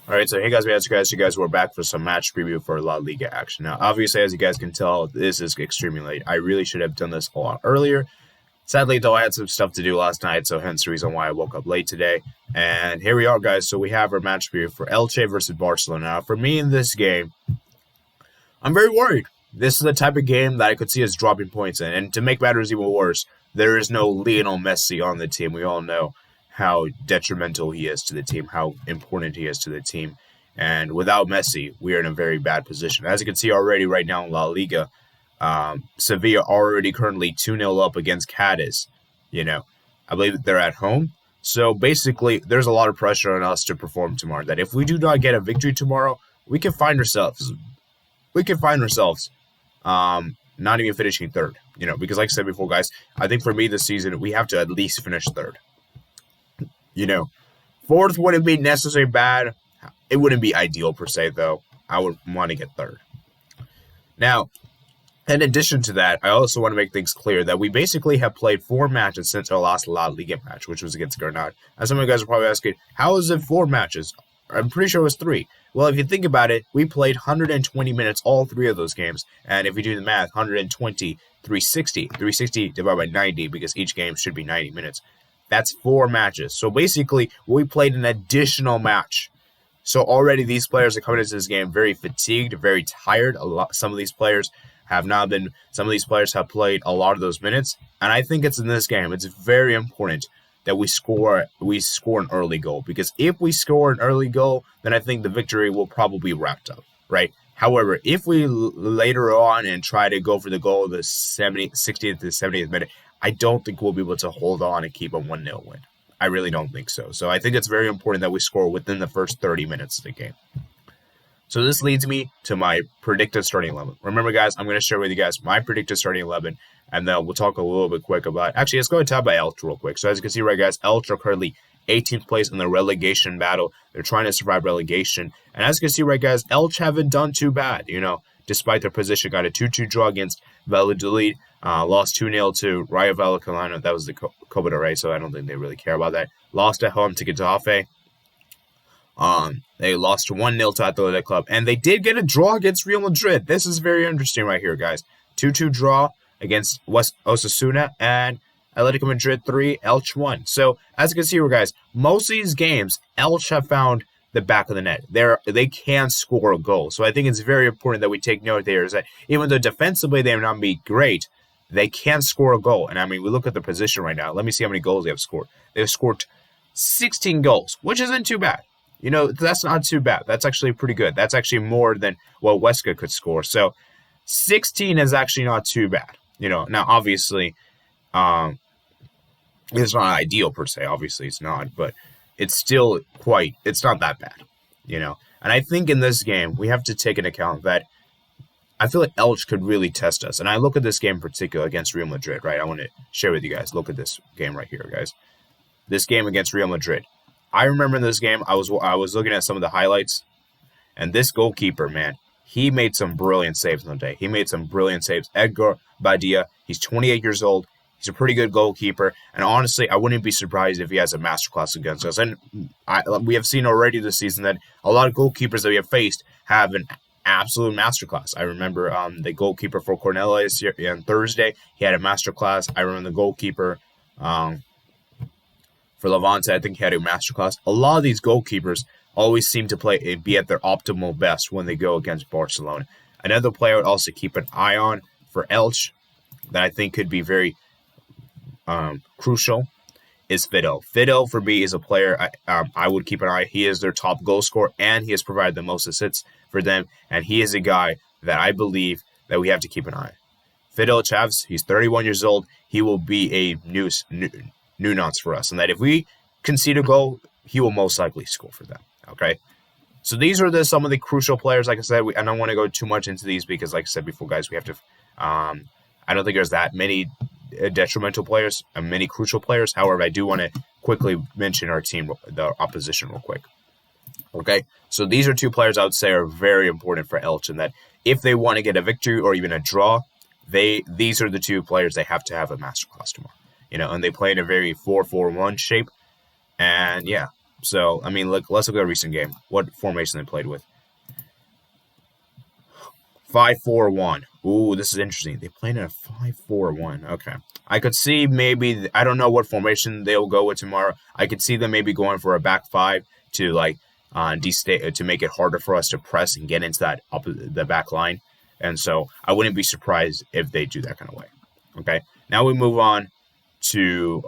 All right, so hey guys, you guys, we're back for some match preview for La Liga action. Now, obviously, as you guys can tell, this is extremely late. I really should have done this a lot earlier. Sadly, though, I had some stuff to do last night, so hence the reason why I woke up late today. And here we are, guys. So we have our match preview for Elche versus Barcelona. Now, for me in this game, I'm very worried. This is the type of game that I could see us dropping points in. And to make matters even worse, there is no Lionel Messi on the team. We all know how detrimental he is to the team, how important he is to the team. And without Messi, we are in a very bad position. As you can see already right now in La Liga, Sevilla already currently 2-0 up against Cadiz. I believe they're at home. So basically, there's a lot of pressure on us to perform tomorrow. That if we do not get a victory tomorrow, we can find ourselves not even finishing third. Because like I said before, guys, I think for me this season, we have to at least finish third. Fourth wouldn't be necessarily bad. It wouldn't be ideal per se, though. I would want to get third. Now, in addition to that, I also want to make things clear that we basically have played 4 matches since our last La Liga match, which was against Granada. And some of you guys are probably asking, how is it 4 matches? I'm pretty sure it was 3. Well, if you think about it, we played 120 minutes all 3 of those games. And if you do the math, 120, 360. 360 divided by 90, because each game should be 90 minutes. That's 4 matches. So basically, we played an additional match. So already these players are coming into this game very fatigued, very tired. Some of these players have not been. Some of these players have played a lot of those minutes, and I think it's in this game. It's very important that we score an early goal, because if we score an early goal, then I think the victory will probably be wrapped up, right? However, if we later on and try to go for the goal the 60th to 70th minute, I don't think we'll be able to hold on and keep a 1-0 win. I really don't think so. So I think it's very important that we score within the first 30 minutes of the game. So this leads me to my predicted starting 11. Remember, guys, I'm going to share with you guys my predicted starting 11, and then we'll talk a little bit quick about... Actually, let's go and talk about Elche real quick. So as you can see, right, guys, Elche are currently 18th place in the relegation battle. They're trying to survive relegation. And as you can see, right, guys, Elche haven't done too bad, despite their position. Got a 2-2 draw against Valladolid. Lost 2-0 to Rayo Vallecano. That was the Copa del Rey, so I don't think they really care about that. Lost at home to Getafe. They lost 1-0 to Athletic Club. And they did get a draw against Real Madrid. This is very interesting right here, guys. 2-2 draw against Osasuna, and Atletico Madrid 3, Elche 1. So, as you can see here, guys, most of these games, Elche have found the back of the net. They can score a goal. So I think it's very important that we take note there is that even though defensively they may not be great, they can score a goal. And I mean, we look at the position right now. Let me see how many goals they have scored. They've scored 16 goals, which isn't too bad. That's not too bad. That's actually pretty good. That's actually more than what Huesca could score. So 16 is actually not too bad. Now obviously, it's not ideal per se. Obviously it's not, but it's still it's not that bad, And I think in this game, we have to take into account that I feel like Elche could really test us. And I look at this game in particular against Real Madrid, right? I want to share with you guys. Look at this game right here, guys. This game against Real Madrid. I remember in this game, I was looking at some of the highlights, and this goalkeeper, man, he made some brilliant saves on the day. He made some brilliant saves. Edgar Badia, he's 28 years old. He's a pretty good goalkeeper, and honestly, I wouldn't be surprised if he has a masterclass against us. And we have seen already this season that a lot of goalkeepers that we have faced have an absolute masterclass. I remember the goalkeeper for Cornelius on Thursday. He had a masterclass. I remember the goalkeeper for Levante. I think he had a masterclass. A lot of these goalkeepers always seem to be at their optimal best when they go against Barcelona. Another player I would also keep an eye on for Elche that I think could be very crucial is Fido. Fido, for me, is a player I would keep an eye. He is their top goal scorer, and he has provided the most assists for them, and he is a guy that I believe that we have to keep an eye on. Fido Chavs, he's 31 years old. He will be a nuance for us, and that if we concede a goal, he will most likely score for them, okay? So these are some of the crucial players. Like I said, I don't want to go too much into these because, like I said before, guys, we have to I don't think there's that many detrimental players and many crucial players. However, I do want to quickly mention our team, the opposition, real quick. Okay, so these are 2 players I would say are very important for Elche, and that if they want to get a victory or even a draw, these are the 2 players they have to have a masterclass tomorrow. And they play in a very 4-4-1 shape, and yeah. So, I mean, let's look at the recent game. What formation they played with. 5-4-1. Ooh, this is interesting. They played in a 5-4-1. Okay. I could see maybe, I don't know what formation they'll go with tomorrow. I could see them maybe going for a back five to like to make it harder for us to press and get into the back line. And so I wouldn't be surprised if they do that kind of way. Okay. Now we move on to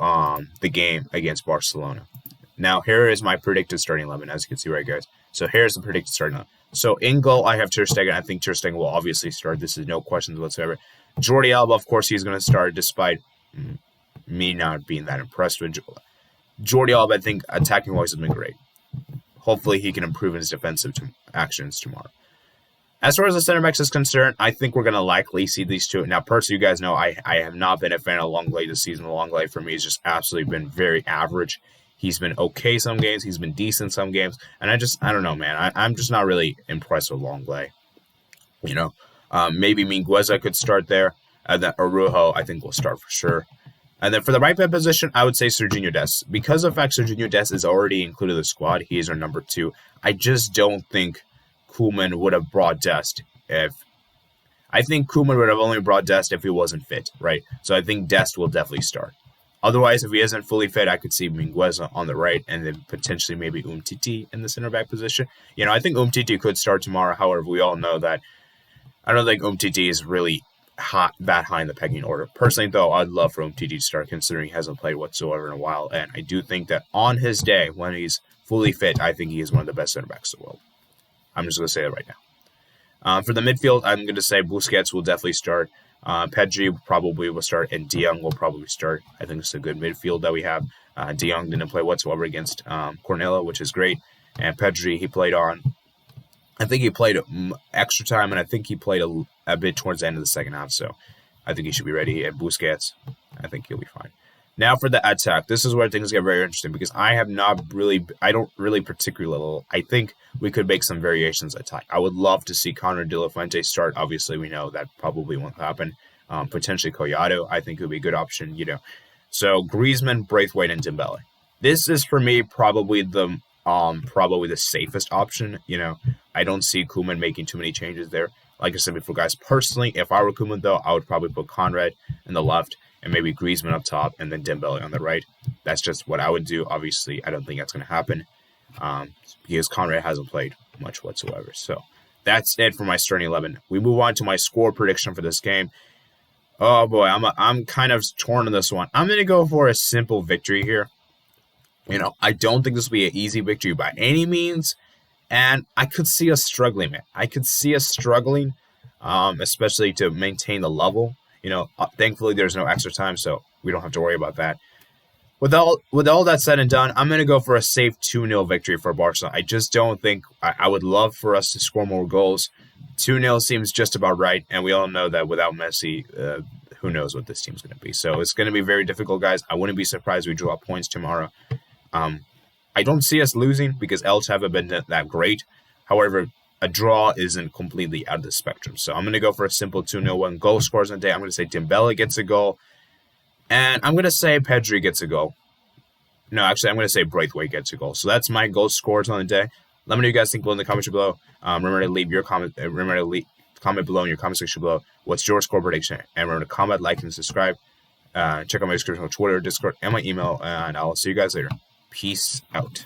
the game against Barcelona. Now here is my predicted starting 11, as you can see right, guys. So here's the predicted starting 11. So in goal, I have ter-stegen. I think ter-stegen will obviously start. This is no questions whatsoever. Jordi Alba, of course, he's going to start, despite me not being that impressed with Jordi Alba. I think attacking-wise has been great. Hopefully, he can improve his defensive actions tomorrow. As far as the center backs is concerned, I think we're going to likely see these two. Now, personally, you guys know I have not been a fan of Longley this season. Longley, for me, has just absolutely been very average. He's been okay some games. He's been decent some games. And I don't know, man. I'm just not really impressed with Longley. You know, maybe Mingueza could start there. And then Araujo, I think, will start for sure. And then for the right back position, I would say Serginho Dest. Because of the fact Serginho Dest is already included in the squad, he is our number 2. I just don't think Koeman would have brought Dest I think Koeman would have only brought Dest if he wasn't fit, right? So I think Dest will definitely start. Otherwise, if he isn't fully fit, I could see Mingueza on the right and then potentially maybe Umtiti in the center back position. You know, I think Umtiti could start tomorrow. However, we all know that I don't think Umtiti is really that high in the pecking order. Personally, though, I'd love for Umtiti to start considering he hasn't played whatsoever in a while. And I do think that on his day, when he's fully fit, I think he is one of the best center backs in the world. I'm just going to say that right now. For the midfield, I'm going to say Busquets will definitely start. Pedri probably will start, and De Jong will probably start. I think it's a good midfield that we have. De Jong didn't play whatsoever against Cornella, which is great. And Pedri, he played I think he played extra time, and I think he played a bit towards the end of the second half. So I think he should be ready. And Busquets, I think he'll be fine. Now for the attack. This is where things get very interesting because I don't really particularly. I think we could make some variations attack. I would love to see Conrad De La Fuente start. Obviously, we know that probably won't happen. Potentially Collado, I think would be a good option. You know, so Griezmann, Braithwaite, and Dembele. This is for me probably the safest option. You know, I don't see Koeman making too many changes there. Like I said before, guys, personally, if I were Koeman, though, I would probably put Conrad in the left and maybe Griezmann up top and then Dembele on the right. That's just what I would do. Obviously, I don't think that's going to happen because Conrad hasn't played much whatsoever. So that's it for my starting 11. We move on to my score prediction for this game. Oh, boy, I'm kind of torn on this one. I'm going to go for a simple victory here. You know, I don't think this will be an easy victory by any means. And I could see us struggling, man. I could see us struggling, especially to maintain the level. You know, thankfully there's no extra time, so we don't have to worry about that. With all that said and done, I'm going to go for a safe 2-0 victory for Barcelona. I just don't think I would love for us to score more goals. 2-0 seems just about right, and we all know that without Messi, who knows what this team's going to be. So it's going to be very difficult, guys. I wouldn't be surprised if we draw points tomorrow. I don't see us losing because Elche haven't been that great. However, a draw isn't completely out of the spectrum. So I'm going to go for a simple 2-0 1 goal scores on the day. I'm going to say Dembele gets a goal. And I'm going to say Pedri gets a goal. No, actually, I'm going to say Braithwaite gets a goal. So that's my goal scores on the day. Let me know what you guys think below in the comments below. Remember to leave your comment. Comment below in your comment section below. What's your score prediction? And remember to comment, like, and subscribe. Check out my description on Twitter, Discord, and my email. And I'll see you guys later. Peace out.